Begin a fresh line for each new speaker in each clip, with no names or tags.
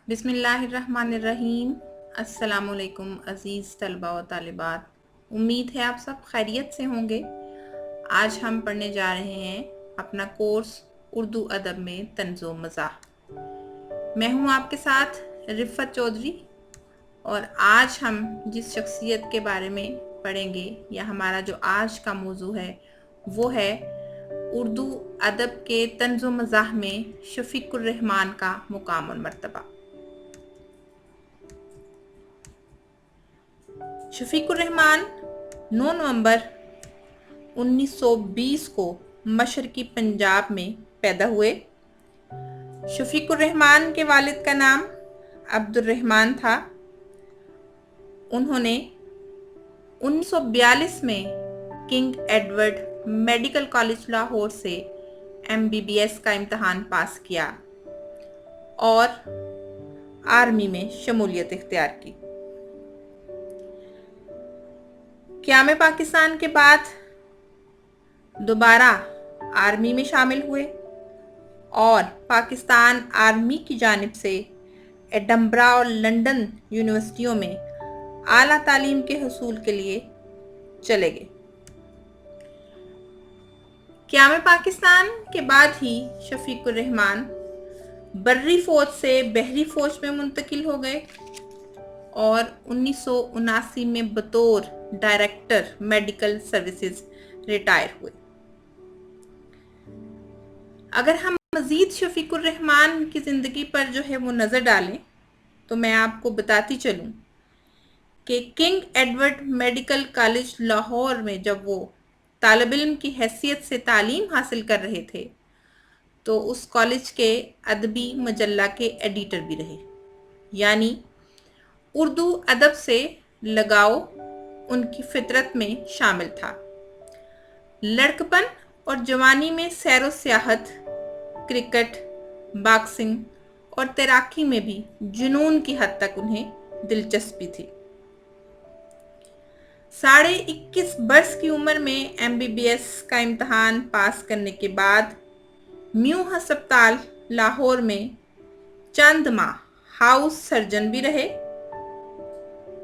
बिस्मिल्लाहिर्रहमानिर्रहीम। अस्सलाम वालेकुम अज़ीज़ तलबा व तालिबात। उम्मीद है आप सब खैरियत से होंगे। आज हम पढ़ने जा रहे हैं अपना कोर्स उर्दू अदब में तंज़ो मज़ाह। मैं हूँ आपके साथ रिफ़त चौधरी, और आज हम जिस शख्सियत के बारे में पढ़ेंगे या हमारा जो आज का मौजू है वो है उर्दू अदब के तंज़ो मज़ाह में शफ़ीकुर रहमान का मुकाम और मर्तबा। शफ़ीकुर रहमान 9 नवंबर 1920 को मशरकी पंजाब में पैदा हुए। शफ़ीकुर रहमान के वालिद का नाम अब्दुर्रहमान था। उन्होंने 1942 में king Edward medical college Lahore से MBBS का इम्तहान पास किया और आर्मी में शमूलियत इख्तियार की। क़याम पाकिस्तान के बाद दोबारा आर्मी में शामिल हुए और पाकिस्तान आर्मी की जानिब से एडम्बरा और लंदन यूनिवर्सिटियों में आला तालीम के हसूल के लिए चले गए। क़याम पाकिस्तान के बाद ही शफ़ीकुर रहमान बर्री फ़ौज से बहरी फ़ौज में मुंतकिल हो गए और 1979 में बतौर डायरेक्टर मेडिकल सर्विसेज रिटायर हुए। अगर हम मज़ीद शफ़ीकुर रहमान की ज़िंदगी पर जो है वो नज़र डालें तो मैं आपको बताती चलूँ कि king Edward medical college Lahore में जब वो तालिब इल्म की हैसियत से तालीम हासिल कर रहे थे तो उस कॉलेज के अदबी मजल्ला के एडिटर भी रहे। यानी उर्दू अदब से लगाव उनकी फितरत में शामिल था। लड़कपन और जवानी में सैर व सियाहत, क्रिकेट, बॉक्सिंग और तैराकी में भी जुनून की हद तक उन्हें दिलचस्पी थी। 21.5 बरस की उम्र में MBBS का इम्तहान पास करने के बाद म्यू हस्पताल लाहौर में चंद माह हाउस सर्जन भी रहे।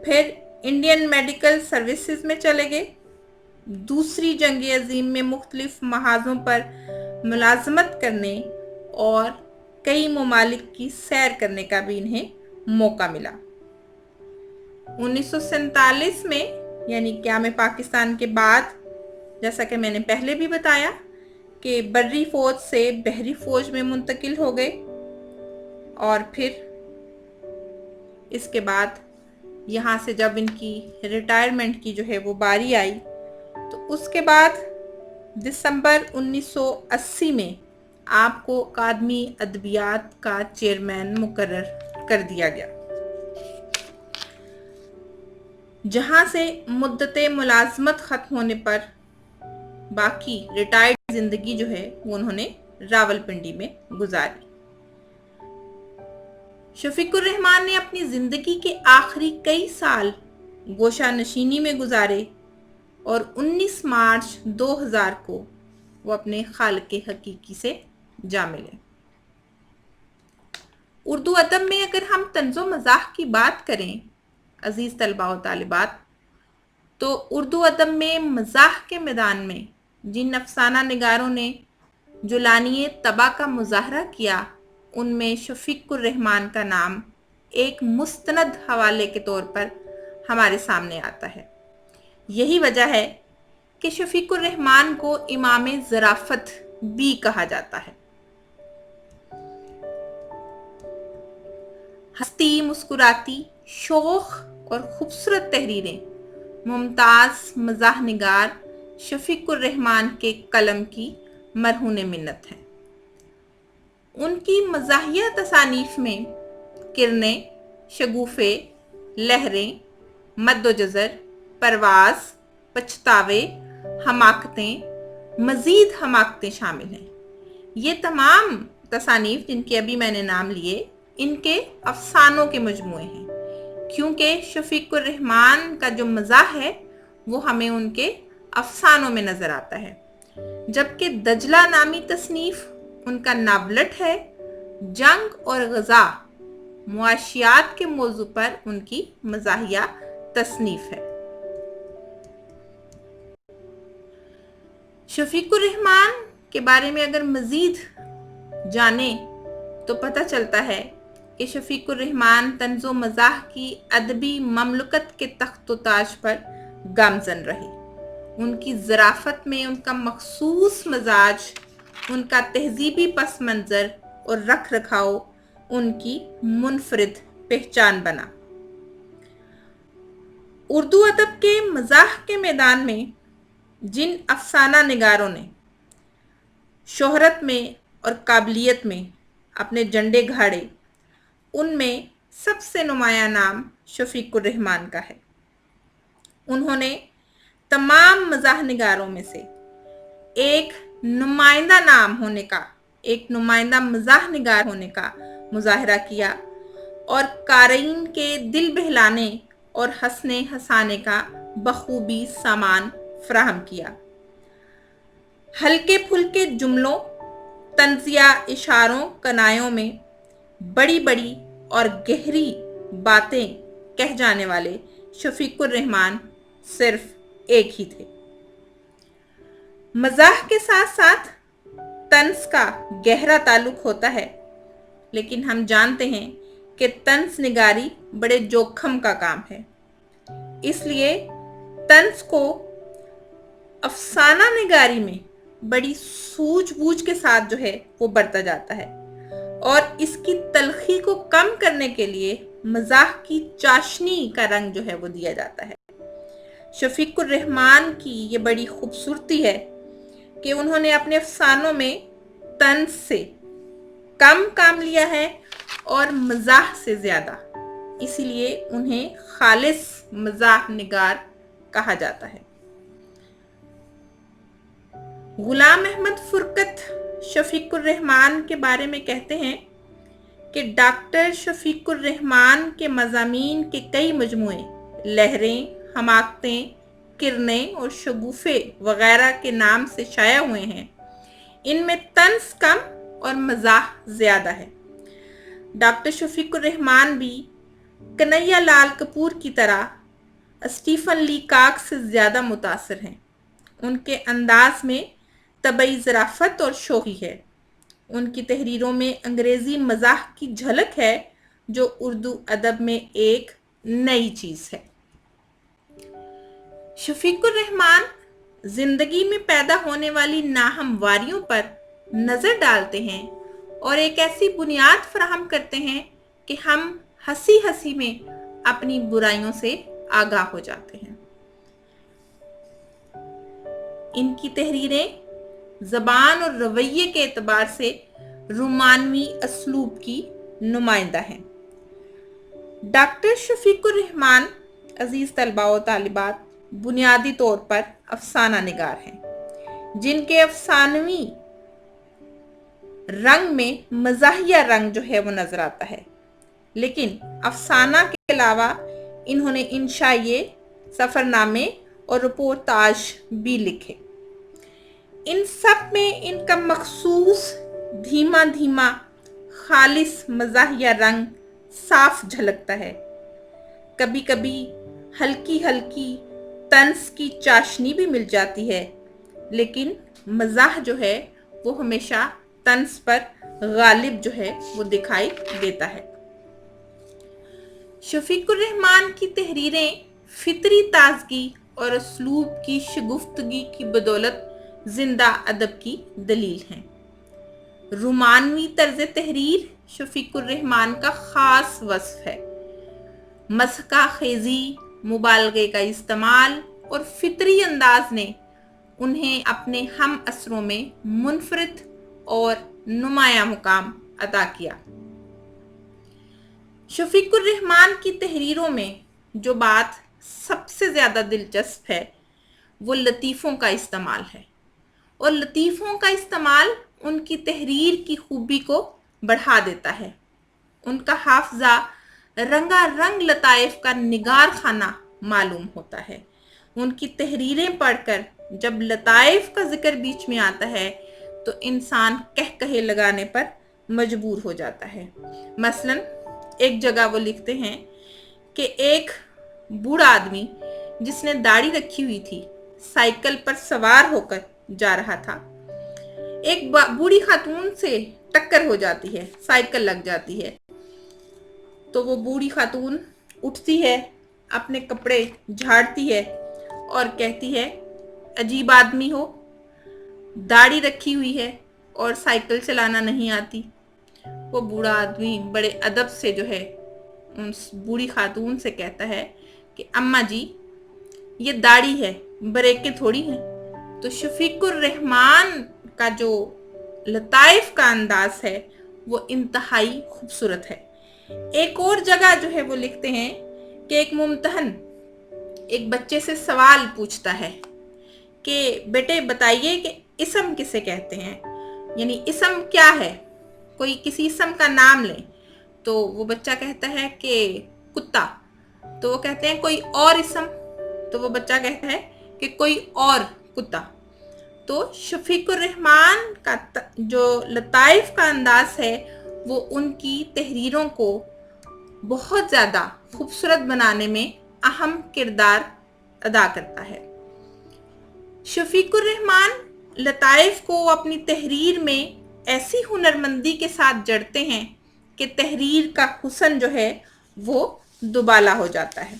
फिर इंडियन मेडिकल सर्विसेज में चले गए। दूसरी जंग अजीम में मुख्तलिफ महाजों पर मुलाजमत करने और कई ममालिक की सैर करने का भी इन्हें मौका मिला। 1947 में यानी क़याम पाकिस्तान के बाद, जैसा कि मैंने पहले भी बताया कि बर्री फ़ौज से बहरी फ़ौज में मुंतकिल हो गए और फिर इसके बाद यहाँ से जब इनकी रिटायरमेंट की जो है वो बारी आई तो उसके बाद दिसंबर 1980 में आपको अकादमी अदबियात का चेयरमैन मुकर्रर कर दिया गया, जहाँ से मुद्दते मुलाजमत ख़त्म होने पर बाकी रिटायर्ड ज़िंदगी जो है वो उन्होंने रावलपिंडी में गुजारी। शफ़ीकुर रहमान ने अपनी ज़िंदगी के आखिरी कई साल गोशा नशीनी में गुजारे और 19 मार्च 2000 को वो अपने खालिक हकीकी से जा मिले। उर्दू अदब में अगर हम तंज़ो मज़ाह की बात करें अज़ीज़ तलबा व तालिबात, तो उर्दू अदब में मज़ाह के मैदान में जिन अफसाना निगारों ने जुलानी तबा का मुजाहरा किया उनमें शफ़ीकुर रहमान का नाम एक मुस्तनद हवाले के तौर पर हमारे सामने आता है। यही वजह है कि शफ़ीकुर रहमान को इमाम ज़राफ़त भी कहा जाता है। हस्ती, मुस्कुराती, शोख और खूबसूरत तहरीरें मुमताज़ मज़ाह निगार शफ़ीकुर रहमान के कलम की मरहून मिन्नत हैं। उनकी मज़ाहिया तसानीफ़ में किरनें, शगुफ़े, लहरें, मद्दो जज़र, परवाज़, पछतावे, हमाकतें, मज़ीद हमाकतें शामिल हैं। ये तमाम तसानीफ़ जिनके अभी मैंने नाम लिए इनके अफसानों के मजमूए हैं, क्योंकि शफ़ीकुर रहमान का जो मज़ाह है वो हमें उनके अफसानों में नज़र आता है, जबकि दजला नामी तसनीफ़ उनका नावलट है। जंग और गज़ा معاشیات کے موضوع پر ان کی مزاحیہ تصنیف ہے۔ شفیق الرحمان کے بارے میں اگر مزید جانیں تو پتہ چلتا ہے کہ شفیق الرحمان طنز و مزاح کی ادبی مملکت کے تخت و تاج پر گامزن رہے۔ ان کی ظرافت میں ان کا مخصوص مزاج، ان کا تہذیبی پس منظر اور رکھ رکھاؤ ان کی منفرد پہچان بنا۔ اردو ادب کے مزاح کے میدان میں جن افسانہ نگاروں نے شہرت میں اور قابلیت میں اپنے جھنڈے گاڑے، ان میں سب سے نمایاں نام شفیق الرحمان کا ہے۔ انہوں نے تمام مزاح نگاروں میں سے ایک نمائندہ نام ہونے کا، ایک نمائندہ مزاح نگار ہونے کا مظاہرہ کیا اور قارئین کے دل بہلانے اور ہنسنے ہنسانے کا بخوبی سامان فراہم کیا۔ ہلکے پھلکے جملوں، طنزیہ اشاروں کنایوں میں بڑی بڑی اور گہری باتیں کہہ جانے والے شفیق الرحمان صرف ایک ہی تھے۔ مزاح کے ساتھ ساتھ طنز کا گہرا تعلق ہوتا ہے، لیکن ہم جانتے ہیں کہ طنز نگاری بڑے جوکھم کا کام ہے۔ اس لیے طنز کو افسانہ نگاری میں بڑی سوجھ بوجھ کے ساتھ جو ہے وہ برتا جاتا ہے، اور اس کی تلخی کو کم کرنے کے لیے مزاح کی چاشنی کا رنگ جو ہے وہ دیا جاتا ہے۔ شفیق الرحمان کی یہ بڑی خوبصورتی ہے کہ انہوں نے اپنے افسانوں میں طنز سے کم کام لیا ہے اور مزاح سے زیادہ، اسی لیے انہیں خالص مزاح نگار کہا جاتا ہے۔ غلام احمد فرقت شفیق الرحمان کے بارے میں کہتے ہیں کہ ڈاکٹر شفیق الرحمان کے مضامین کے کئی مجموعے لہریں، حماقتیں، کرنیں اور شگوفے وغیرہ کے نام سے شائع ہوئے ہیں۔ ان میں طنز کم اور مزاح زیادہ ہے۔ ڈاکٹر شفیق الرحمان بھی کنہیا لال کپور کی طرح اسٹیفن لی کاک سے زیادہ متاثر ہیں۔ ان کے انداز میں طبعی ظرافت اور شوخی ہے۔ ان کی تحریروں میں انگریزی مزاح کی جھلک ہے جو اردو ادب میں ایک نئی چیز ہے۔ شفیق الرحمان زندگی میں پیدا ہونے والی ناہمواریوں پر نظر ڈالتے ہیں اور ایک ایسی بنیاد فراہم کرتے ہیں کہ ہم ہنسی ہنسی میں اپنی برائیوں سے آگاہ ہو جاتے ہیں۔ ان کی تحریریں زبان اور رویے کے اعتبار سے رومانوی اسلوب کی نمائندہ ہیں۔ ڈاکٹر شفیق الرحمان، عزیز طلباء و طالبات، بنیادی طور پر افسانہ نگار ہیں جن کے افسانوی رنگ میں مزاحیہ رنگ جو ہے وہ نظر آتا ہے، لیکن افسانہ کے علاوہ انہوں نے انشائیے، سفرنامے اور رپورتاج بھی لکھے۔ ان سب میں ان کا مخصوص دھیما دھیما خالص مزاحیہ رنگ صاف جھلکتا ہے۔ کبھی کبھی ہلکی ہلکی طنز کی چاشنی بھی مل جاتی ہے، لیکن مزاح جو ہے وہ ہمیشہ طنز پر غالب جو ہے وہ دکھائی دیتا ہے۔ شفیق الرحمان کی تحریریں فطری تازگی اور اسلوب کی شگفتگی کی بدولت زندہ ادب کی دلیل ہیں۔ رومانوی طرز تحریر شفیق الرحمان کا خاص وصف ہے۔ مسخہ خیزی، مبالغے کا استعمال اور فطری انداز نے انہیں اپنے ہم عصروں میں منفرد اور نمایاں مقام عطا کیا۔ شفیق الرحمان کی تحریروں میں جو بات سب سے زیادہ دلچسپ ہے وہ لطیفوں کا استعمال ہے، اور لطیفوں کا استعمال ان کی تحریر کی خوبی کو بڑھا دیتا ہے۔ ان کا حافظہ رنگا رنگ لطائف کا نگار خانہ معلوم ہوتا ہے۔ ان کی تحریریں پڑھ کر جب لطائف کا ذکر بیچ میں آتا ہے تو انسان کہے لگانے پر مجبور ہو جاتا ہے۔ مثلا एक जगह वो लिखते हैं कि एक बूढ़ा आदमी जिसने दाढ़ी रखी हुई थी साइकिल पर सवार होकर जा रहा था। एक बूढ़ी खातून से टक्कर हो जाती है, साइकिल लग जाती है। तो वो बूढ़ी खातून उठती है, अपने कपड़े झाड़ती है और कहती है, अजीब आदमी हो, दाढ़ी रखी हुई है और साइकिल चलाना नहीं आती। वो बूढ़ा आदमी बड़े अदब से जो है उस बूढ़ी खातून से कहता है कि अम्मा जी, ये दाढ़ी है, ब्रेकें थोड़ी हैं। तो शफीकुर रहमान का जो लताइफ का अंदाज है वो इंतहाई खूबसूरत है। एक और जगह जो है वो लिखते हैं कि एक मुम्तहन एक बच्चे से सवाल पूछता है कि बेटे बताइए कि इसम किसे कहते हैं, यानी इसम क्या है, कोई किसी इसम का नाम ले। तो वो बच्चा कहता है कि कुत्ता। तो वो कहते हैं कोई और इसम। तो वो बच्चा कहता है कि कोई और कुत्ता। तो शफीकुर रहमान का जो लताइफ का अंदाज है वो उनकी तहरीरों को बहुत ज़्यादा खूबसूरत बनाने में अहम किरदार अदा करता है। शफीकुर रहमान लताइफ को अपनी तहरीर में ऐसी हुनरमंदी के साथ जड़ते हैं कि तहरीर का हुस्न जो है वो दुबाला हो जाता है।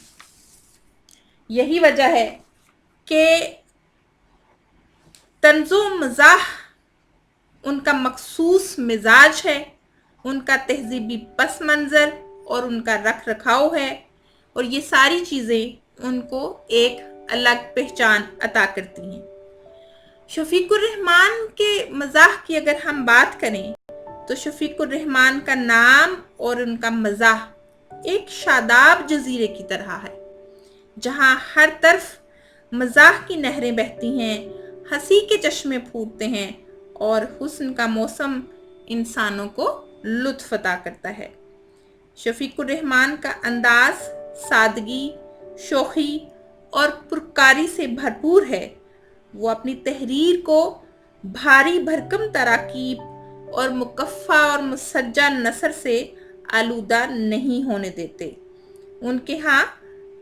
यही वजह है कि तंज़ो मज़ाह उनका मखसूस मिजाज है, उनका तहजीबी पस मंज़र और उनका रख रखाव है, और ये सारी चीज़ें उनको एक अलग पहचान अता करती हैं। शफीकुर रहमान के मज़ाह की अगर हम बात करें तो शफीकुर रहमान का नाम और उनका मज़ाह एक शादाब जजीरे की तरह है, जहाँ हर तरफ मज़ाह की नहरें बहती हैं, हंसी के चश्मे फूटते हैं और हुस्न का मौसम इंसानों को लुत्फ़ अता करता है। शफीकुर रहमान का अंदाज सादगी, शोखी और पुरकारी से भरपूर है। वो अपनी तहरीर को भारी भरकम तराकीब और मुकफ़ा और मुसज्जा नसर से आलूदा नहीं होने देते। उनके यहाँ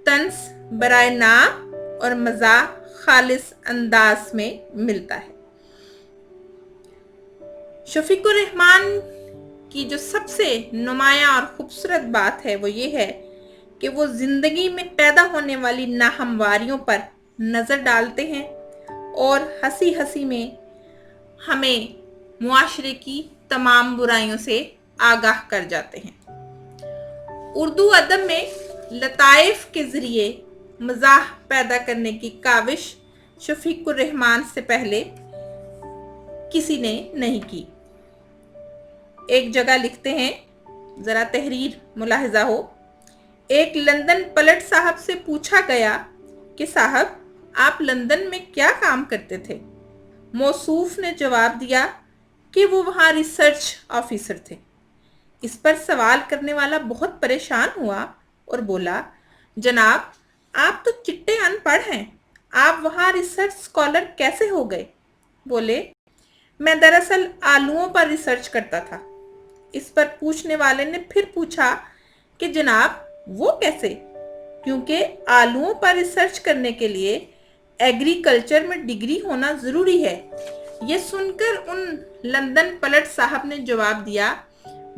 तंस बराए नाम और मज़ा खालिस अंदाज में मिलता है। शफीकुर रहमान की जो सबसे नुमायां और खूबसूरत बात है वो ये है कि वो ज़िंदगी में पैदा होने वाली नाहमवारियों पर नज़र डालते हैं और हंसी हंसी में हमें मुआशरे की तमाम बुराइयों से आगाह कर जाते हैं। उर्दू अदब में लताइफ के ज़रिए मज़ाह पैदा करने की काविश शफीकुर रहमान से पहले किसी ने नहीं की। एक जगह लिखते हैं, ज़रा तहरीर मुलाहिजा हो, एक लंदन पलट साहब से पूछा गया कि साहब आप लंदन में क्या काम करते थे। मौसूफ ने जवाब दिया कि वो वहाँ रिसर्च ऑफिसर थे। इस पर सवाल करने वाला बहुत परेशान हुआ और बोला, जनाब आप तो चिट्टे अनपढ़ हैं, आप वहाँ रिसर्च स्कॉलर कैसे हो गए। बोले, मैं दरअसल आलूओं पर रिसर्च करता था। इस पर पूछने वाले ने फिर पूछा कि जनाब वो कैसे, क्योंकि आलूओं पर रिसर्च करने के लिए एग्रीकल्चर में डिग्री होना ज़रूरी है। ये सुनकर उन लंदन पलट साहब ने जवाब दिया,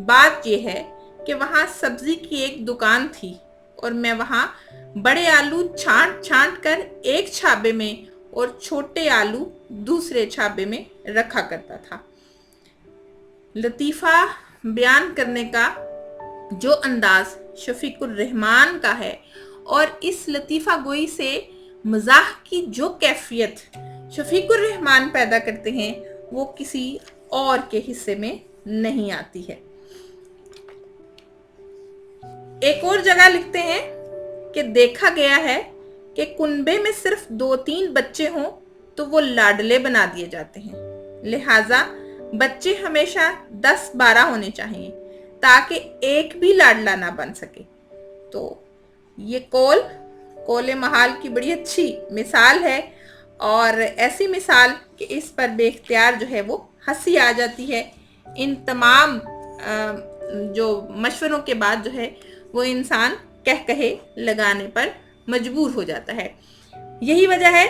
बात यह है कि वहाँ सब्ज़ी की एक दुकान थी और मैं वहाँ बड़े आलू छांट छांट कर एक छाबे में और छोटे आलू दूसरे छाबे में रखा करता था। लतीफ़ा बयान करने का जो अंदाज शफीकुर रहमान का है और इस लतीफ़ा गोई से मज़ाह की जो कैफियत शफीकुर रहमान पैदा करते हैं वो किसी और के हिस्से में नहीं आती है। एक और जगह लिखते हैं कि देखा गया है कि कुनबे में सिर्फ 2-3 बच्चे हों तो वो लाडले बना दिए जाते हैं, लिहाजा बच्चे हमेशा 10-12 होने चाहिए ताकि एक भी लाडला ना बन सके। तो ये कौल महाल की बड़ी अच्छी मिसाल है और ऐसी मिसाल कि इस पर बेख्तियार जो है वो हंसी आ जाती है। इन तमाम جو مشوروں کے بعد جو ہے وہ انسان کہے لگانے پر مجبور ہو جاتا ہے۔ یہی وجہ ہے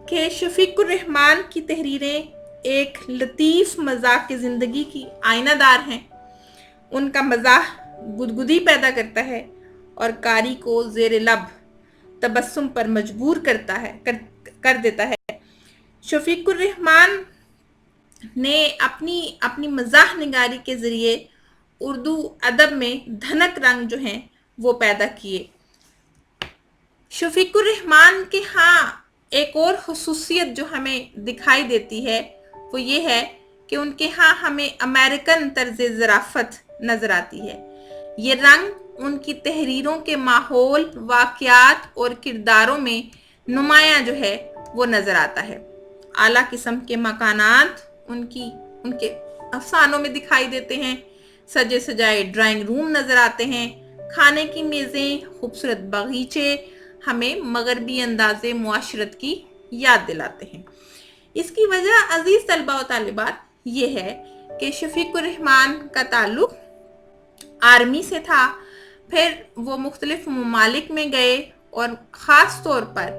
کہ شفیق الرحمان کی تحریریں ایک لطیف مزاح زندگی کی آئینہ دار ہیں۔ ان کا مزاح گدگدی پیدا کرتا ہے اور قاری کو زیر لب تبسم پر مجبور کر دیتا ہے۔ شفیق الرحمان نے اپنی مزاح نگاری کے ذریعے اردو ادب میں دھنک رنگ جو ہیں وہ پیدا کیے۔ شفیق الرحمان کے ہاں ایک اور خصوصیت جو ہمیں دکھائی دیتی ہے وہ یہ ہے کہ ان کے ہاں ہمیں امریکن طرز ظرافت نظر آتی ہے۔ یہ رنگ ان کی تحریروں کے ماحول، واقعات اور کرداروں میں نمایاں جو ہے وہ نظر آتا ہے۔ اعلیٰ قسم کے مکانات ان کے افسانوں میں دکھائی دیتے ہیں، سجے سجائے ڈرائنگ روم نظر آتے ہیں، کھانے کی میزیں، خوبصورت باغیچے ہمیں مغربی انداز معاشرت کی یاد دلاتے ہیں۔ اس کی وجہ عزیز طلباء و طالبات یہ ہے کہ شفیق الرحمان کا تعلق آرمی سے تھا، پھر وہ مختلف ممالک میں گئے اور خاص طور پر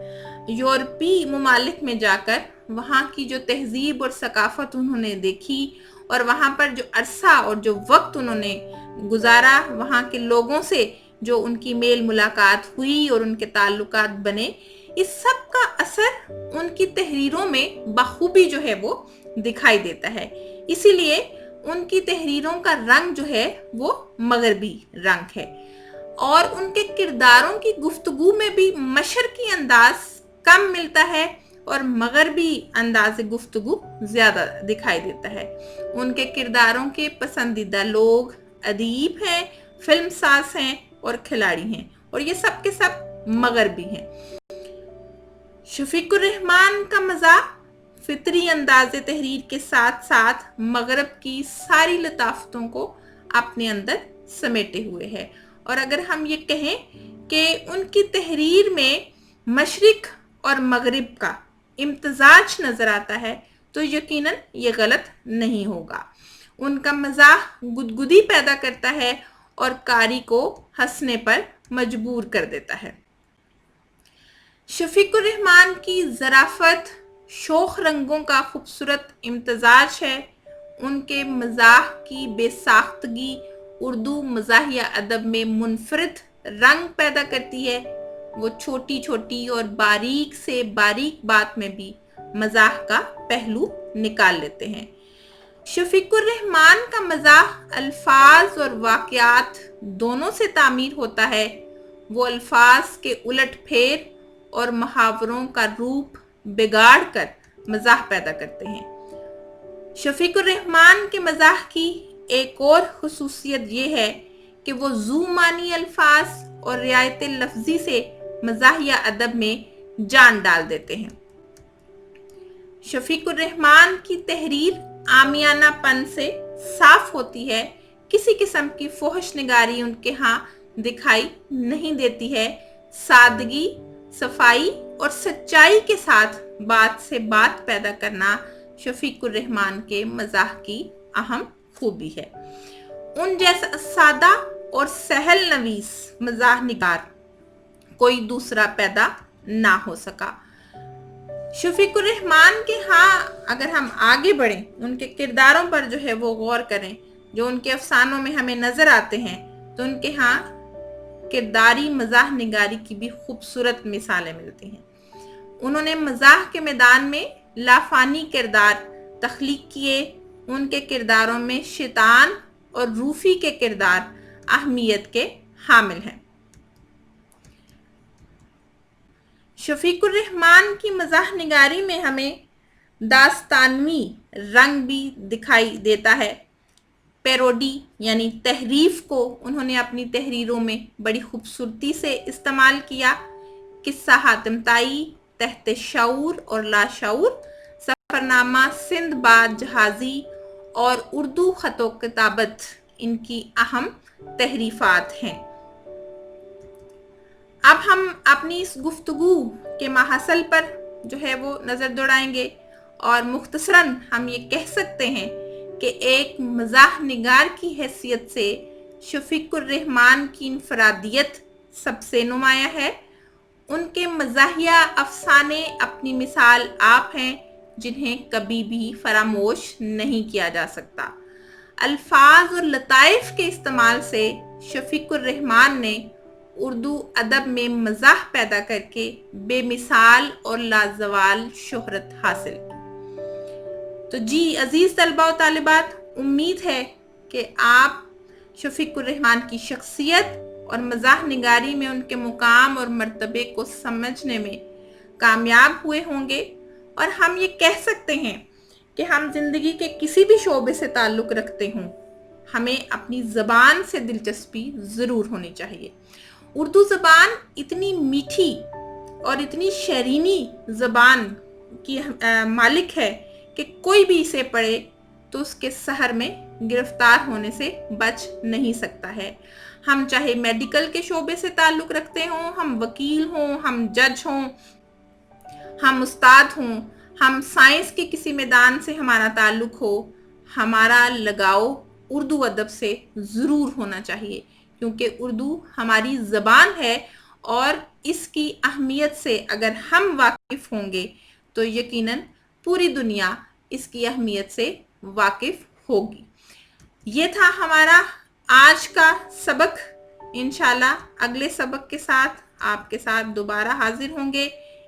یورپی ممالک میں جا کر وہاں کی جو تہذیب اور ثقافت انہوں نے دیکھی اور وہاں پر جو عرصہ اور جو وقت انہوں نے گزارا، وہاں کے لوگوں سے جو ان کی میل ملاقات ہوئی اور ان کے تعلقات بنے، اس سب کا اثر ان کی تحریروں میں بخوبی جو ہے وہ دکھائی دیتا ہے۔ اسی لیے ان کی تحریروں کا رنگ جو ہے وہ مغربی رنگ ہے، اور ان کے کرداروں کی گفتگو میں بھی مشرقی انداز کم ملتا ہے اور مغربی انداز گفتگو زیادہ دکھائی دیتا ہے۔ ان کے کرداروں کے پسندیدہ لوگ ادیب ہیں، فلم ساز ہیں اور کھلاڑی ہیں، اور یہ سب کے سب مغربی ہیں۔ شفیق الرحمان کا مزاح فطری انداز تحریر کے ساتھ ساتھ مغرب کی ساری لطافتوں کو اپنے اندر سمیٹے ہوئے ہے، اور اگر ہم یہ کہیں کہ ان کی تحریر میں مشرق اور مغرب کا امتزاج نظر آتا ہے تو یقیناً یہ غلط نہیں ہوگا۔ ان کا مزاح گدگدی پیدا کرتا ہے اور قاری کو ہنسنے پر مجبور کر دیتا ہے۔ شفیق الرحمان کی ظرافت شوخ رنگوں کا خوبصورت امتزاج ہے۔ ان کے مزاح کی بے ساختگی اردو مزاحیہ ادب میں منفرد رنگ پیدا کرتی ہے۔ وہ چھوٹی چھوٹی اور باریک سے باریک بات میں بھی مزاح کا پہلو نکال لیتے ہیں۔ شفیق الرحمان کا مزاح الفاظ اور واقعات دونوں سے تعمیر ہوتا ہے۔ وہ الفاظ کے الٹ پھیر اور محاوروں کا روپ بگاڑ کر مزاح پیدا کرتے ہیں۔ شفیق الرحمان کے مزاح کی ایک اور خصوصیت یہ ہے کہ وہ ذو معنی الفاظ اور رعایت لفظی سے مزاحیہ ادب میں جان ڈال دیتے ہیں۔ شفیق الرحمان کی تحریر عامیانہ پن سے صاف ہوتی ہے، کسی قسم کی فحش نگاری ان کے ہاں دکھائی نہیں دیتی ہے۔ سادگی، صفائی اور سچائی کے ساتھ بات سے بات پیدا کرنا شفیق الرحمان کے مزاح کی اہم خوبی ہے۔ ان جیسا سادہ اور سہل نویس مزاح نگار کوئی دوسرا پیدا نہ ہو سکا۔ شفیق الرحمان کے ہاں اگر ہم آگے بڑھیں، ان کے کرداروں پر جو ہے وہ غور کریں جو ان کے افسانوں میں ہمیں نظر آتے ہیں، تو ان کے ہاں کرداری مزاح نگاری کی بھی خوبصورت مثالیں ملتی ہیں۔ انہوں نے مزاح کے میدان میں لافانی کردار تخلیق کیے۔ ان کے کرداروں میں شیطان اور روفی کے کردار اہمیت کے حامل ہیں۔ شفیق الرحمان کی مزاح نگاری میں ہمیں داستانوی رنگ بھی دکھائی دیتا ہے۔ پیروڈی یعنی تحریف کو انہوں نے اپنی تحریروں میں بڑی خوبصورتی سے استعمال کیا۔ قصہ حاتم طائی، تحت شعور اور لاشعور، سفرنامہ سندھ باد جہازی اور اردو خط و کتابت ان کی اہم تحریفات ہیں۔ اب ہم اپنی اس گفتگو کے ماحصل پر جو ہے وہ نظر دوڑائیں گے، اور مختصراً ہم یہ کہہ سکتے ہیں کہ ایک مزاح نگار کی حیثیت سے शफीक उर रहमान की इनफरादियत सबसे नुमाया है। उनके मज़ाहिया अफसाने अपनी मिसाल आप हैं, जिन्हें कभी भी फरामोश नहीं किया जा सकता। अल्फाज और लताइफ के इस्तेमाल से शफीक उर रहमान ने उर्दू अदब में मज़ाह पैदा करके बेमिसाल और लाजवाल शोहरत हासिल की। तो जी अजीज़ तलबा व तालिबात, उम्मीद है कि आप शफीक उर रहमान की शख्सियत और मज़ाह निगारी में उनके मुकाम और मर्तबे को समझने में कामयाब हुए होंगे, और हम ये कह सकते हैं कि हम ज़िंदगी के किसी भी शोबे से ताल्लुक़ रखते हों, हमें अपनी ज़बान से दिलचस्पी ज़रूर होनी चाहिए। उर्दू ज़बान इतनी मीठी और इतनी शरीनी ज़बान की मालिक है कि कोई भी इसे पढ़े तो उसके सहर में गिरफ्तार होने से बच नहीं सकता है। हम चाहे मेडिकल के शोबे से ताल्लुक़ रखते हों, हम वकील हों, हम जज हों, हम उस्ताद हों, हम साइंस के किसी मैदान से हमारा ताल्लुक़ हो, हमारा लगाव उर्दू अदब से ज़रूर होना चाहिए, क्योंकि उर्दू हमारी ज़बान है और इसकी अहमियत से अगर हम वाकिफ़ होंगे तो यकीनन पूरी दुनिया इसकी अहमियत से वाकिफ़ होगी। ये था हमारा आज का सबक। इंशाल्लाह अगले सबक के साथ आपके साथ दोबारा हाजिर होंगे।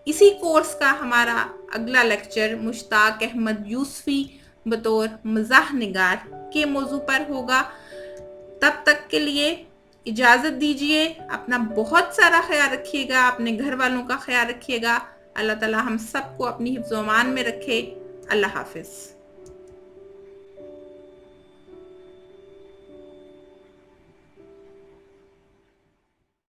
इसी कोर्स का हमारा अगला लेक्चर मुश्ताक अहमद यूसुफी बतौर मज़ाह निगार के मौजू पर होगा। तब तक के लिए इजाज़त दीजिए। अपना बहुत सारा ख्याल रखिएगा, अपने घर वालों का ख्याल रखिएगा। अल्लाह ताला हम सबको अपनी हिफ्ज़-ओ-अमान में रखे। अल्लाह हाफ़िज़।